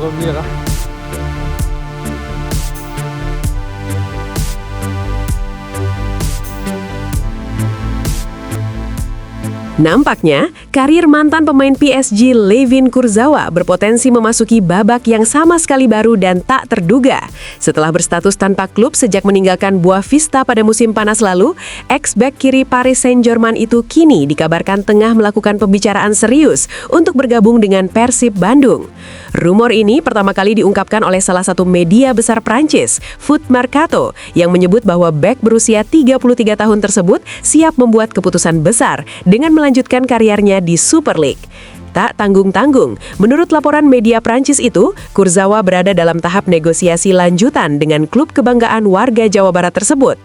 gembira. Nampaknya, karir mantan pemain PSG Layvin Kurzawa berpotensi memasuki babak yang sama sekali baru dan tak terduga. Setelah berstatus tanpa klub sejak meninggalkan Boavista pada musim panas lalu, ex-back kiri Paris Saint-Germain itu kini dikabarkan tengah melakukan pembicaraan serius untuk bergabung dengan Persib Bandung. Rumor ini pertama kali diungkapkan oleh salah satu media besar Prancis, Foot Mercato, yang menyebut bahwa bek berusia 33 tahun tersebut siap membuat keputusan besar dengan melanjutkan karirnya di Super League. Tak tanggung-tanggung, menurut laporan media Prancis itu, Kurzawa berada dalam tahap negosiasi lanjutan dengan klub kebanggaan warga Jawa Barat tersebut.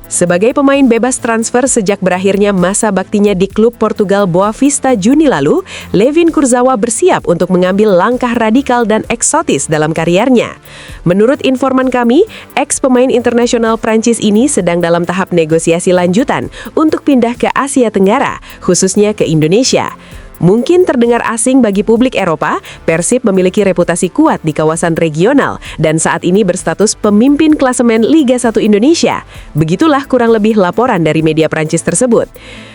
Sebagai pemain bebas transfer sejak berakhirnya masa baktinya di klub Portugal Boavista Juni lalu, Layvin Kurzawa bersiap untuk mengambil langkah radikal dan eksotis dalam kariernya. Menurut informan kami, ex-pemain internasional Prancis ini sedang dalam tahap negosiasi lanjutan untuk pindah ke Asia Tenggara, khususnya ke Indonesia. Mungkin terdengar asing bagi publik Eropa, Persib memiliki reputasi kuat di kawasan regional dan saat ini berstatus pemimpin klasemen Liga 1 Indonesia. Begitulah kurang lebih laporan dari media Prancis tersebut.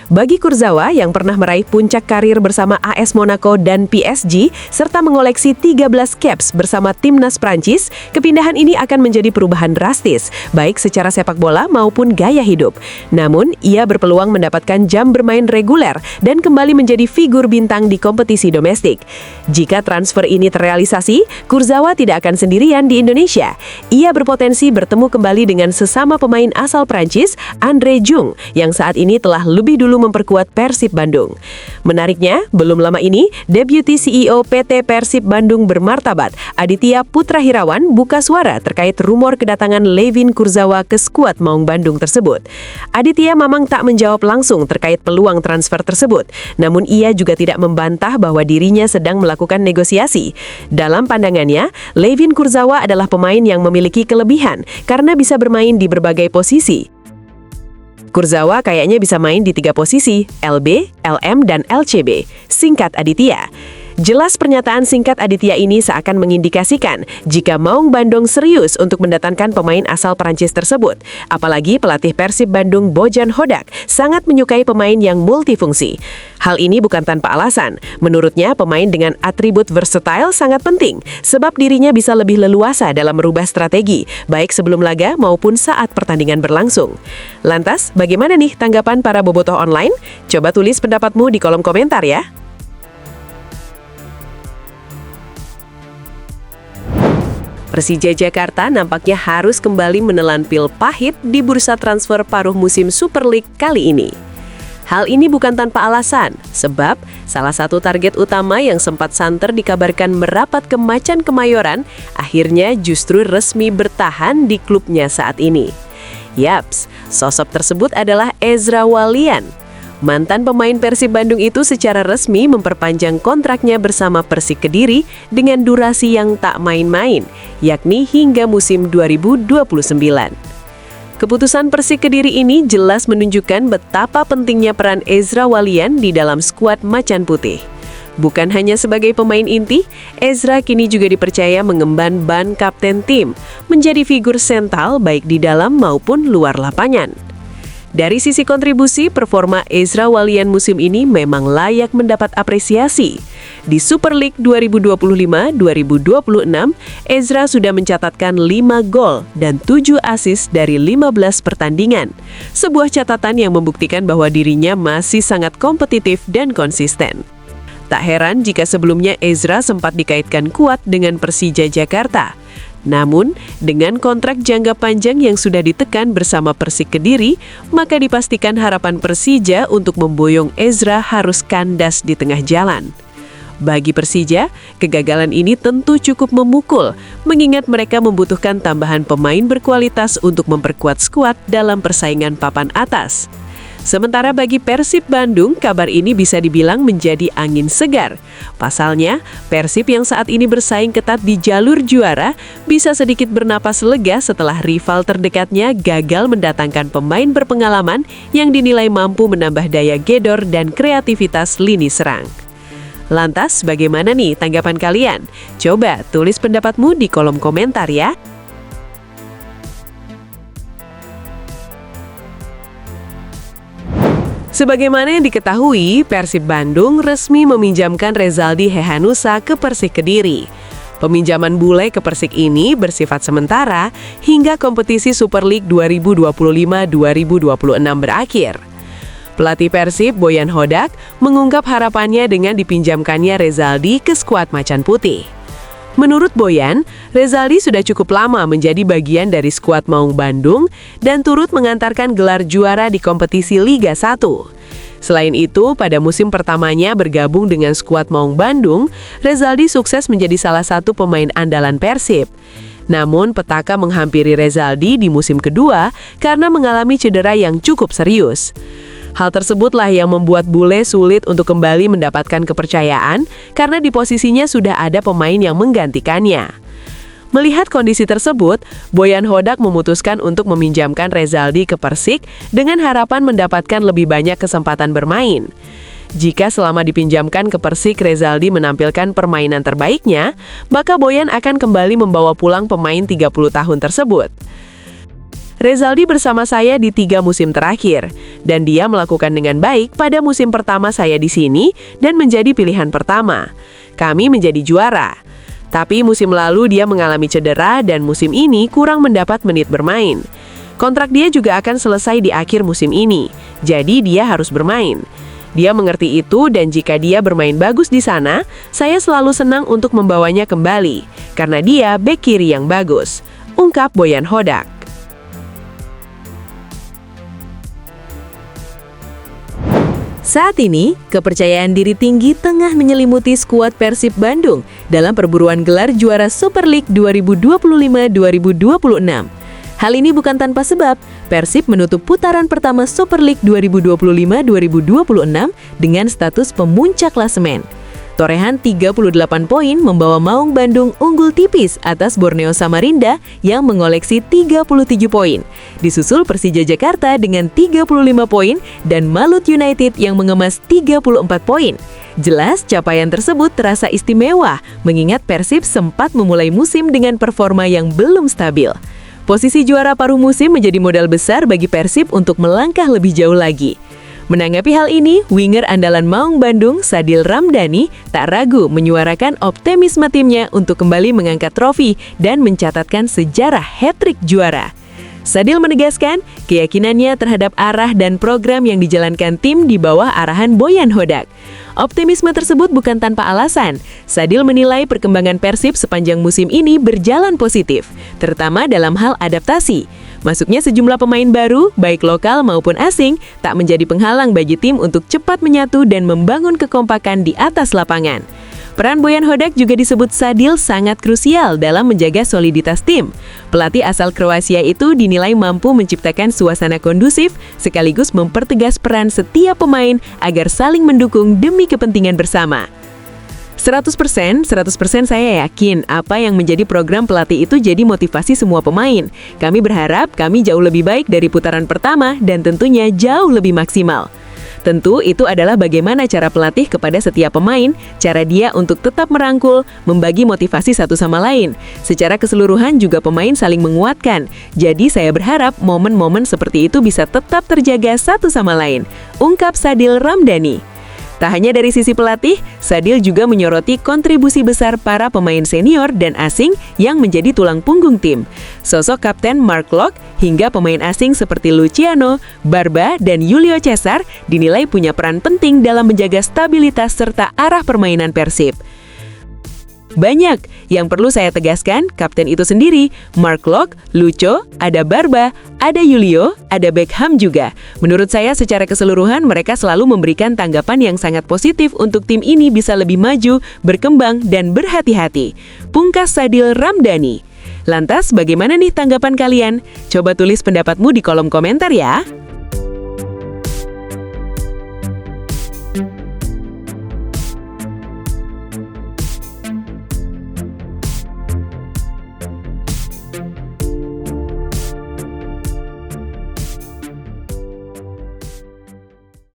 Bagi Kurzawa yang pernah meraih puncak karir bersama AS Monaco dan PSG, serta mengoleksi 13 caps bersama timnas Prancis, kepindahan ini akan menjadi perubahan drastis, baik secara sepak bola maupun gaya hidup. Namun, ia berpeluang mendapatkan jam bermain reguler dan kembali menjadi figur bintang di kompetisi domestik. Jika transfer ini terrealisasi, Kurzawa tidak akan sendirian di Indonesia. Ia berpotensi bertemu kembali dengan sesama pemain asal Prancis, Andre Jung, yang saat ini telah lebih dulu memperkuat Persib Bandung. Menariknya, belum lama ini, Deputy CEO PT Persib Bandung bermartabat, Aditya Putra Hirawan, buka suara terkait rumor kedatangan Layvin Kurzawa ke skuad Maung Bandung tersebut. Aditya memang tak menjawab langsung terkait peluang transfer tersebut, namun ia juga tidak membantah bahwa dirinya sedang melakukan negosiasi. Dalam pandangannya, Layvin Kurzawa adalah pemain yang memiliki kelebihan karena bisa bermain di berbagai posisi. Kurzawa kayaknya bisa main di 3 posisi, LB, LM, dan LCB, singkat Aditya. Jelas pernyataan singkat Aditya ini seakan mengindikasikan jika Maung Bandung serius untuk mendatangkan pemain asal Prancis tersebut. Apalagi pelatih Persib Bandung Bojan Hodak sangat menyukai pemain yang multifungsi. Hal ini bukan tanpa alasan. Menurutnya pemain dengan atribut versatile sangat penting sebab dirinya bisa lebih leluasa dalam merubah strategi, baik sebelum laga maupun saat pertandingan berlangsung. Lantas, bagaimana nih tanggapan para bobotoh online? Coba tulis pendapatmu di kolom komentar ya. Persija Jakarta nampaknya harus kembali menelan pil pahit di bursa transfer paruh musim Super League kali ini. Hal ini bukan tanpa alasan, sebab salah satu target utama yang sempat santer dikabarkan merapat ke Macan Kemayoran, akhirnya justru resmi bertahan di klubnya saat ini. Yaps, sosok tersebut adalah Ezra Walian. Mantan pemain Persib Bandung itu secara resmi memperpanjang kontraknya bersama Persik Kediri dengan durasi yang tak main-main, yakni hingga musim 2029. Keputusan Persik Kediri ini jelas menunjukkan betapa pentingnya peran Ezra Walian di dalam skuad Macan Putih. Bukan hanya sebagai pemain inti, Ezra kini juga dipercaya mengemban ban kapten tim, menjadi figur sentral baik di dalam maupun luar lapangan. Dari sisi kontribusi, performa Ezra Walian musim ini memang layak mendapat apresiasi. Di Super League 2025-2026, Ezra sudah mencatatkan 5 gol dan 7 assist dari 15 pertandingan. Sebuah catatan yang membuktikan bahwa dirinya masih sangat kompetitif dan konsisten. Tak heran jika sebelumnya Ezra sempat dikaitkan kuat dengan Persija Jakarta. Namun, dengan kontrak jangka panjang yang sudah ditekan bersama Persik Kediri, maka dipastikan harapan Persija untuk memboyong Ezra harus kandas di tengah jalan. Bagi Persija, kegagalan ini tentu cukup memukul, mengingat mereka membutuhkan tambahan pemain berkualitas untuk memperkuat skuad dalam persaingan papan atas. Sementara bagi Persib Bandung, kabar ini bisa dibilang menjadi angin segar. Pasalnya, Persib yang saat ini bersaing ketat di jalur juara bisa sedikit bernapas lega setelah rival terdekatnya gagal mendatangkan pemain berpengalaman yang dinilai mampu menambah daya gedor dan kreativitas lini serang. Lantas, bagaimana nih tanggapan kalian? Coba tulis pendapatmu di kolom komentar ya. Sebagaimana yang diketahui, Persib Bandung resmi meminjamkan Rezaldi Hehanussa ke Persik Kediri. Peminjaman bule ke Persik ini bersifat sementara hingga kompetisi Super League 2025-2026 berakhir. Pelatih Persib, Boyan Hodak, mengungkap harapannya dengan dipinjamkannya Rezaldi ke skuad Macan Putih. Menurut Boyan, Rezaldi sudah cukup lama menjadi bagian dari skuad Maung Bandung dan turut mengantarkan gelar juara di kompetisi Liga 1. Selain itu, pada musim pertamanya bergabung dengan skuad Maung Bandung, Rezaldi sukses menjadi salah satu pemain andalan Persib. Namun, petaka menghampiri Rezaldi di musim kedua karena mengalami cedera yang cukup serius. Hal tersebutlah yang membuat bule sulit untuk kembali mendapatkan kepercayaan karena di posisinya sudah ada pemain yang menggantikannya. Melihat kondisi tersebut, Boyan Hodak memutuskan untuk meminjamkan Rezaldi ke Persik dengan harapan mendapatkan lebih banyak kesempatan bermain. Jika selama dipinjamkan ke Persik Rezaldi menampilkan permainan terbaiknya, maka Boyan akan kembali membawa pulang pemain 30 tahun tersebut. Rezaldi bersama saya di 3 musim terakhir, dan dia melakukan dengan baik pada musim pertama saya di sini dan menjadi pilihan pertama. Kami menjadi juara. Tapi musim lalu dia mengalami cedera dan musim ini kurang mendapat menit bermain. Kontrak dia juga akan selesai di akhir musim ini, jadi dia harus bermain. Dia mengerti itu dan jika dia bermain bagus di sana, saya selalu senang untuk membawanya kembali, karena dia bek kiri yang bagus, ungkap Boyan Hodak. Saat ini, kepercayaan diri tinggi tengah menyelimuti skuad Persib Bandung dalam perburuan gelar juara Super League 2025-2026. Hal ini bukan tanpa sebab, Persib menutup putaran pertama Super League 2025-2026 dengan status pemuncak klasemen. Torehan 38 poin membawa Maung Bandung unggul tipis atas Borneo Samarinda yang mengoleksi 37 poin. Disusul Persija Jakarta dengan 35 poin dan Malut United yang mengemas 34 poin. Jelas capaian tersebut terasa istimewa mengingat Persib sempat memulai musim dengan performa yang belum stabil. Posisi juara paruh musim menjadi modal besar bagi Persib untuk melangkah lebih jauh lagi. Menanggapi hal ini, winger andalan Maung Bandung, Sadil Ramdhani, tak ragu menyuarakan optimisme timnya untuk kembali mengangkat trofi dan mencatatkan sejarah hat-trick juara. Sadil menegaskan keyakinannya terhadap arah dan program yang dijalankan tim di bawah arahan Boyan Hodak. Optimisme tersebut bukan tanpa alasan. Sadil menilai perkembangan Persib sepanjang musim ini berjalan positif, terutama dalam hal adaptasi. Masuknya sejumlah pemain baru, baik lokal maupun asing, tak menjadi penghalang bagi tim untuk cepat menyatu dan membangun kekompakan di atas lapangan. Peran Boyan Hodak juga disebut Sadil sangat krusial dalam menjaga soliditas tim. Pelatih asal Kroasia itu dinilai mampu menciptakan suasana kondusif, sekaligus mempertegas peran setiap pemain agar saling mendukung demi kepentingan bersama. 100% saya yakin apa yang menjadi program pelatih itu jadi motivasi semua pemain. Kami berharap kami jauh lebih baik dari putaran pertama dan tentunya jauh lebih maksimal. Tentu itu adalah bagaimana cara pelatih kepada setiap pemain, cara dia untuk tetap merangkul, membagi motivasi satu sama lain. Secara keseluruhan juga pemain saling menguatkan. Jadi saya berharap momen-momen seperti itu bisa tetap terjaga satu sama lain, ungkap Sadil Ramdhani. Tak hanya dari sisi pelatih, Sadil juga menyoroti kontribusi besar para pemain senior dan asing yang menjadi tulang punggung tim. Sosok Kapten Mark Locke hingga pemain asing seperti Luciano, Barba, dan Julio Cesar dinilai punya peran penting dalam menjaga stabilitas serta arah permainan Persib. Banyak yang perlu saya tegaskan, kapten itu sendiri, Mark Locke, Lucho, ada Barba, ada Julio, ada Beckham juga. Menurut saya secara keseluruhan mereka selalu memberikan tanggapan yang sangat positif untuk tim ini bisa lebih maju, berkembang, dan berhati-hati. Pungkas Sadil Ramdhani. Lantas bagaimana nih tanggapan kalian? Coba tulis pendapatmu di kolom komentar ya.